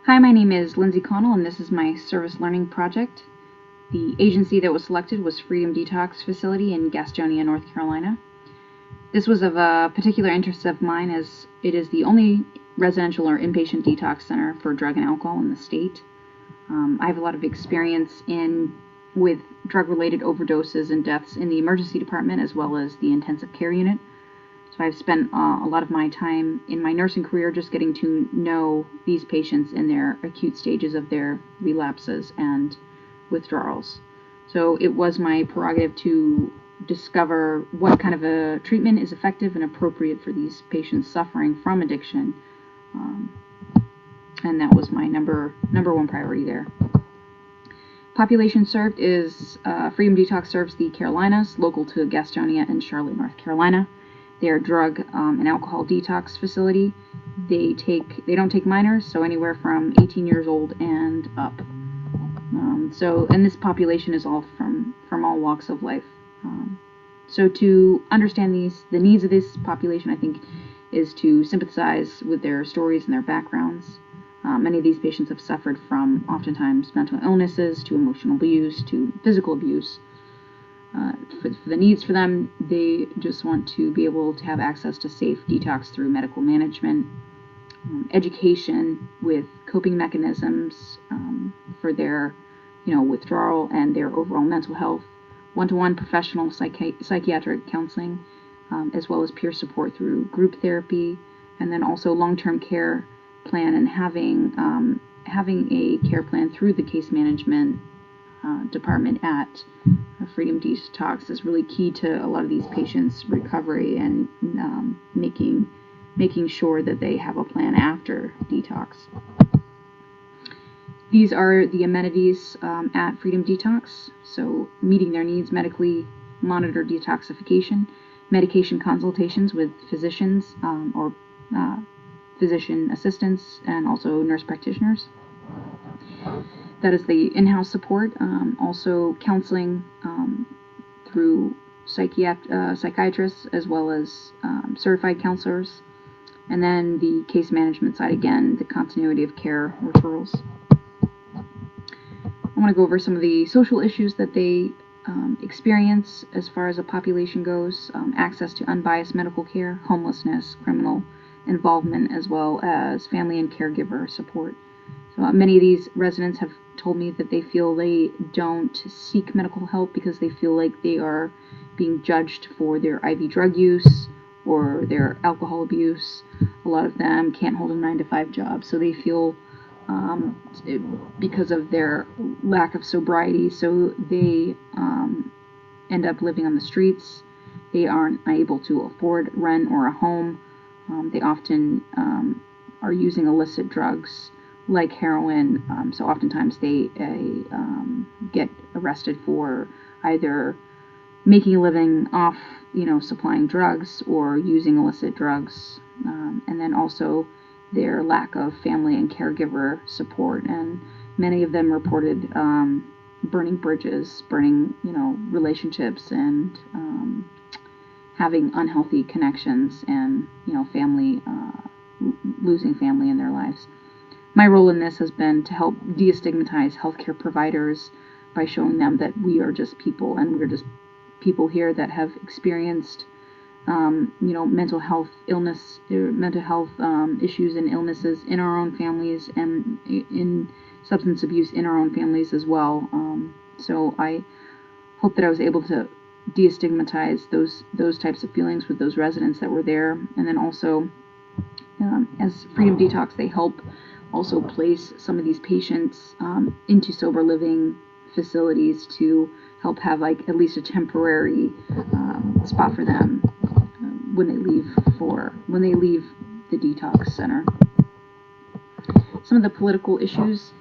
Hi, my name is Lindsay Connell, and this is my service learning project. The agency that was selected was Freedom Detox Facility in Gastonia, North Carolina. This was of a particular interest of mine as it is the only residential or inpatient detox center for drug and alcohol in the state. I have a lot of experience with drug-related overdoses and deaths in the emergency department as well as the intensive care unit. So I've spent a lot of my time in my nursing career just getting to know these patients in their acute stages of their relapses and withdrawals. So it was my prerogative to discover what kind of a treatment is effective and appropriate for these patients suffering from addiction. And that was my number one priority there. Population served is Freedom Detox serves the Carolinas, local to Gastonia and Charlotte, North Carolina. They are a drug and alcohol detox facility. They don't take minors, so anywhere from 18 years old and up. And this population is all from all walks of life. So to understand the needs of this population, I think, is to sympathize with their stories and their backgrounds. Many of these patients have suffered from oftentimes mental illnesses, to emotional abuse, to physical abuse. For the needs for them, they just want to be able to have access to safe detox through medical management, education with coping mechanisms for their withdrawal and their overall mental health, one-to-one professional psychiatric counseling, as well as peer support through group therapy, and then also long-term care plan and having a care plan through the case management department at Freedom Detox is really key to a lot of these patients' recovery and making sure that they have a plan after detox. These are the amenities at Freedom Detox, so meeting their needs: medically monitored detoxification, medication consultations with physicians or physician assistants, and also nurse practitioners. That is the in-house support. Also counseling through psychiatrists as well as certified counselors. And then the case management side, again, the continuity of care referrals. I want to go over some of the social issues that they experience as far as a population goes: access to unbiased medical care, homelessness, criminal involvement, as well as family and caregiver support. So many of these residents have told me that they feel they don't seek medical help because they feel like they are being judged for their IV drug use or their alcohol abuse. A lot of them can't hold a 9-to-5 job, so they feel because of their lack of sobriety, so they end up living on the streets. They aren't able to afford rent or a home. They often are using illicit drugs like heroin, so oftentimes they get arrested for either making a living off, supplying drugs or using illicit drugs, and then also their lack of family and caregiver support. And many of them reported burning bridges, burning, relationships, and having unhealthy connections, and family, losing family in their lives. My role in this has been to help destigmatize healthcare providers by showing them that we are just people, and we're just people here that have experienced, mental health issues and illnesses in our own families, and in substance abuse in our own families as well. So I hope that I was able to destigmatize those types of feelings with those residents that were there, and then also, as Freedom Detox, they help also place some of these patients into sober living facilities to help have at least a temporary spot for them when they leave the detox center. Some of the political issues: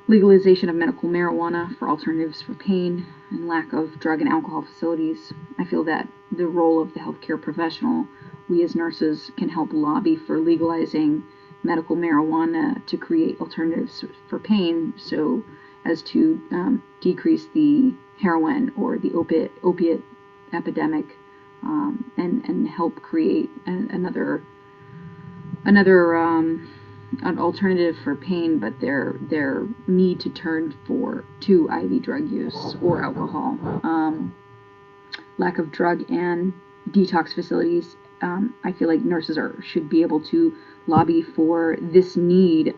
legalization of medical marijuana for alternatives for pain, and lack of drug and alcohol facilities. I feel that the role of the healthcare professional, we as nurses, can help lobby for legalizing medical marijuana to create alternatives for pain, so as to decrease the heroin or the opiate epidemic, and help create another an alternative for pain, but their need to turn to IV drug use or alcohol. Lack of drug and detox facilities. I feel like nurses should be able to lobby for this need,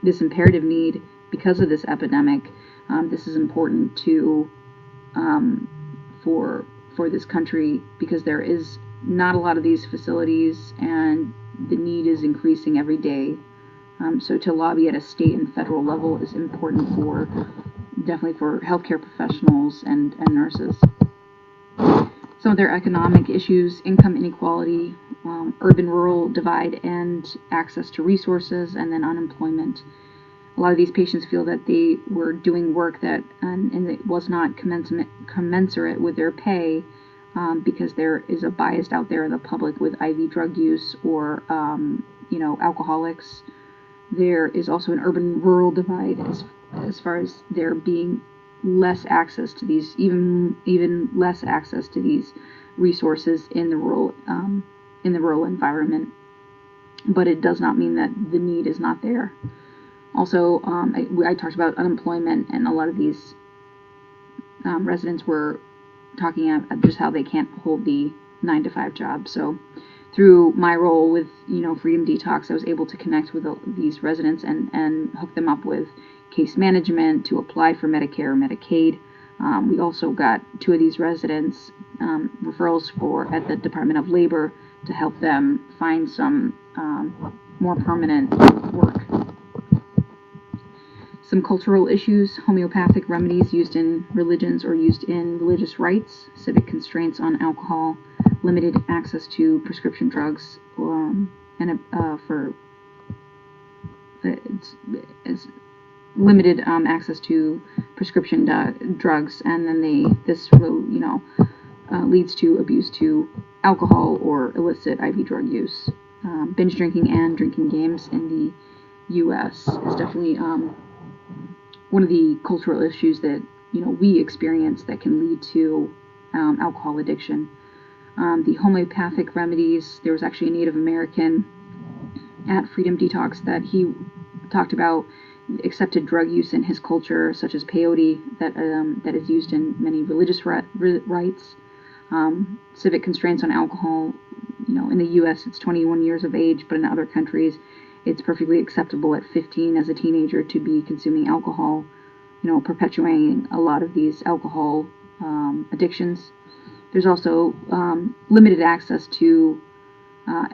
this imperative need, because of this epidemic. This is important to for this country, because there is not a lot of these facilities and the need is increasing every day. So to lobby at a state and federal level is important definitely for healthcare professionals and nurses. Some of their economic issues: income inequality, urban-rural divide, and access to resources, and then unemployment. A lot of these patients feel that they were doing work that and it was not commensurate with their pay, because there is a bias out there in the public with IV drug use or alcoholics. There is also an urban-rural divide as far as there being less access to these, even less access to these resources in the rural environment. But it does not mean that the need is not there. Also, I talked about unemployment, and a lot of these residents were talking about just how they can't hold the 9-to-5 job. So through my role with Freedom Detox, I was able to connect with these residents and hook them up with case management to apply for Medicare or Medicaid. We also got 2 of these residents referrals at the Department of Labor to help them find some more permanent work. Some cultural issues: homeopathic remedies used in religions or used in religious rites, civic constraints on alcohol, limited access to prescription drugs, limited access to prescription drugs, and then this leads to abuse to alcohol or illicit IV drug use. Binge drinking and drinking games in the U.S. is definitely one of the cultural issues that we experience that can lead to alcohol addiction. The homeopathic remedies: there was actually a Native American at Freedom Detox that he talked about accepted drug use in his culture, such as peyote, that is used in many religious rites. Civic constraints on alcohol: in the U.S. it's 21 years of age, but in other countries it's perfectly acceptable at 15 as a teenager to be consuming alcohol, perpetuating a lot of these alcohol addictions. There's also limited access to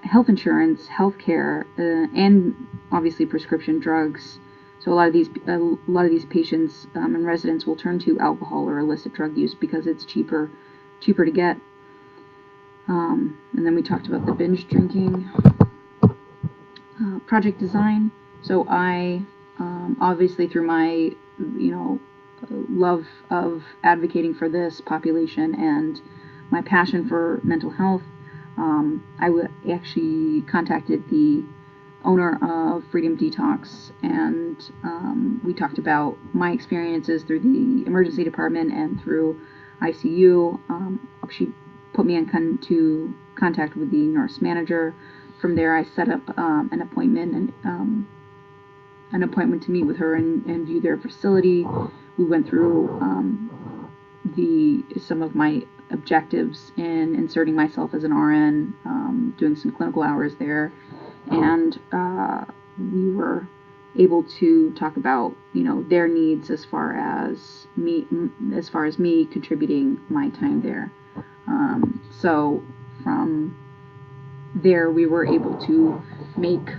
health insurance, health care, and obviously prescription drugs. So a lot of these patients and residents will turn to alcohol or illicit drug use because it's cheaper to get. And then we talked about the binge drinking. Project design. So I obviously, through my love of advocating for this population and my passion for mental health, I actually contacted the owner of Freedom Detox, and we talked about my experiences through the emergency department and through ICU. She put me in contact with the nurse manager. From there, I set up an appointment to meet with her and view their facility. We went through some of my objectives in inserting myself as an RN, doing some clinical hours there, and we were able to talk about their needs as far as me contributing my time there. So from there, we were able to make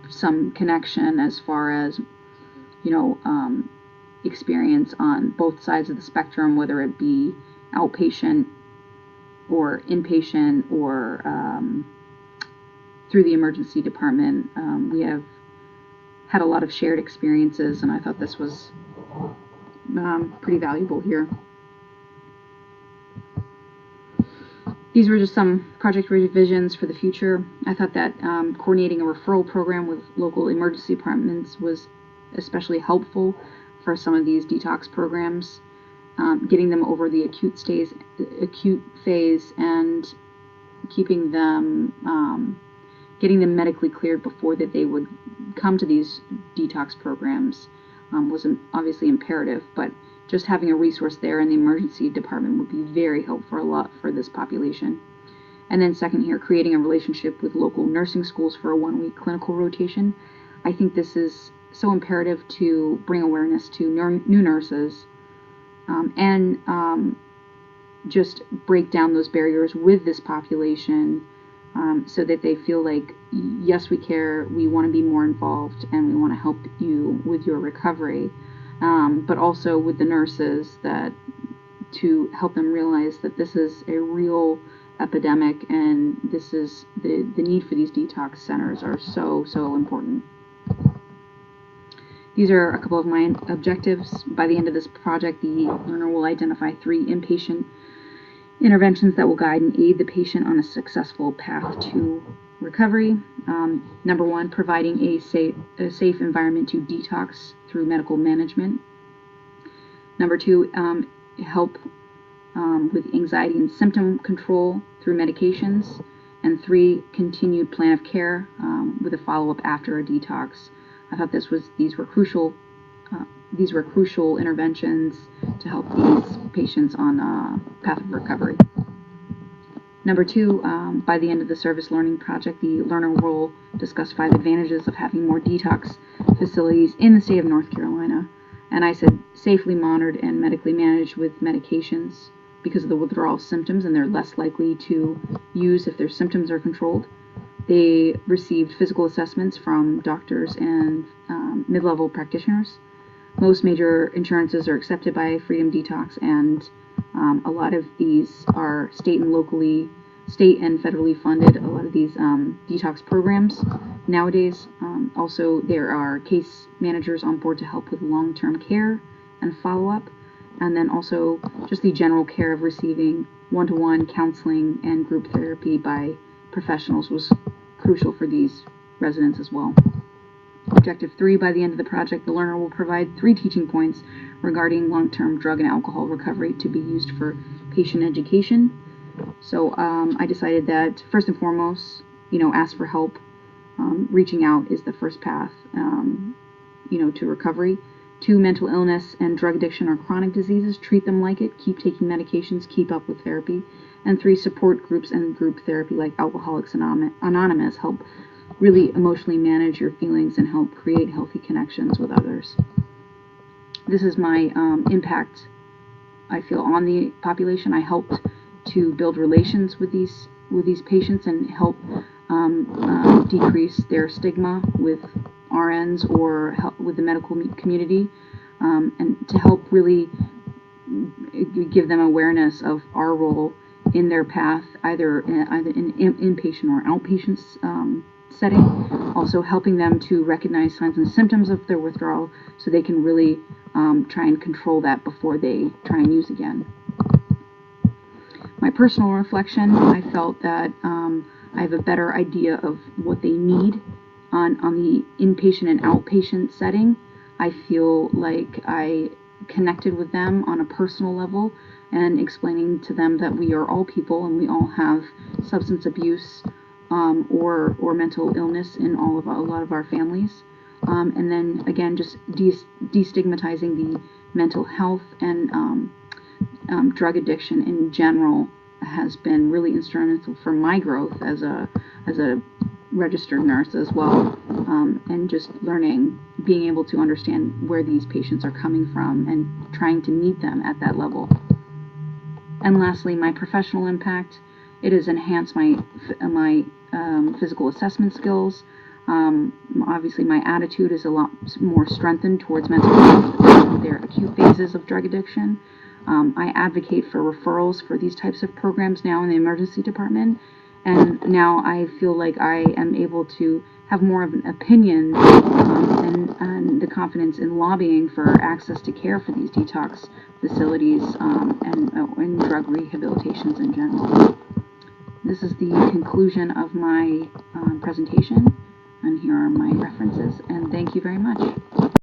some connection as far as experience on both sides of the spectrum, whether it be outpatient or inpatient or through the emergency department. We have had a lot of shared experiences, and I thought this was pretty valuable here. These were just some project revisions for the future. I thought that coordinating a referral program with local emergency departments was especially helpful for some of these detox programs, getting them over the acute phase and keeping them getting them medically cleared before that they would come to these detox programs was obviously imperative, but just having a resource there in the emergency department would be very helpful for this population. And then second here, creating a relationship with local nursing schools for a 1-week clinical rotation. I think this is so imperative to bring awareness to new nurses and just break down those barriers with this population so that they feel like, yes, we care, we want to be more involved, and we want to help you with your recovery, but also with the nurses, that to help them realize that this is a real epidemic, and this is the need for these detox centers are so important. These are a couple of my objectives. By the end of this project, the learner will identify 3 inpatient interventions that will guide and aid the patient on a successful path to recovery. Number 1, providing a safe environment to detox through medical management. Number 2, help with anxiety and symptom control through medications. And 3, continued plan of care with a follow-up after a detox. I thought these were crucial interventions to help these patients on a path of recovery. Number 2, by the end of the service learning project, the learner will discuss 5 advantages of having more detox facilities in the state of North Carolina. And I said safely monitored and medically managed with medications because of the withdrawal symptoms, and they're less likely to use if their symptoms are controlled. They received physical assessments from doctors and mid-level practitioners. Most major insurances are accepted by Freedom Detox, and a lot of these are state and federally funded, a lot of these detox programs nowadays. Also, there are case managers on board to help with long-term care and follow-up, and then also just the general care of receiving one-to-one counseling and group therapy by professionals was crucial for these residents as well. Objective 3, by the end of the project, the learner will provide 3 teaching points regarding long-term drug and alcohol recovery to be used for patient education. So I decided that first and foremost, ask for help. Reaching out is the first path, to recovery. 2, mental illness and drug addiction are chronic diseases. Treat them like it. Keep taking medications. Keep up with therapy. And 3, support groups and group therapy like Alcoholics Anonymous help really emotionally manage your feelings and help create healthy connections with others. This is my impact, I feel, on the population. I helped to build relations with these patients and help decrease their stigma with RNs or help with the medical community, and to help really give them awareness of our role in their path, either in inpatient or outpatient setting. Also helping them to recognize signs and symptoms of their withdrawal so they can really try and control that before they try and use again. My personal reflection, I felt that I have a better idea of what they need on the inpatient and outpatient setting. I feel like I connected with them on a personal level and explaining to them that we are all people and we all have substance abuse or mental illness in a lot of our families. And then again, just destigmatizing the mental health and drug addiction in general has been really instrumental for my growth as a registered nurse as well, and just being able to understand where these patients are coming from and trying to meet them at that level. And lastly, my professional impact, it has enhanced my physical assessment skills. Obviously, my attitude is a lot more strengthened towards mental health and their acute phases of drug addiction. I advocate for referrals for these types of programs now in the emergency department, and now I feel like I am able to have more of an opinion and the confidence in lobbying for access to care for these detox facilities and drug rehabilitations in general. This is the conclusion of my presentation, and here are my references, and thank you very much.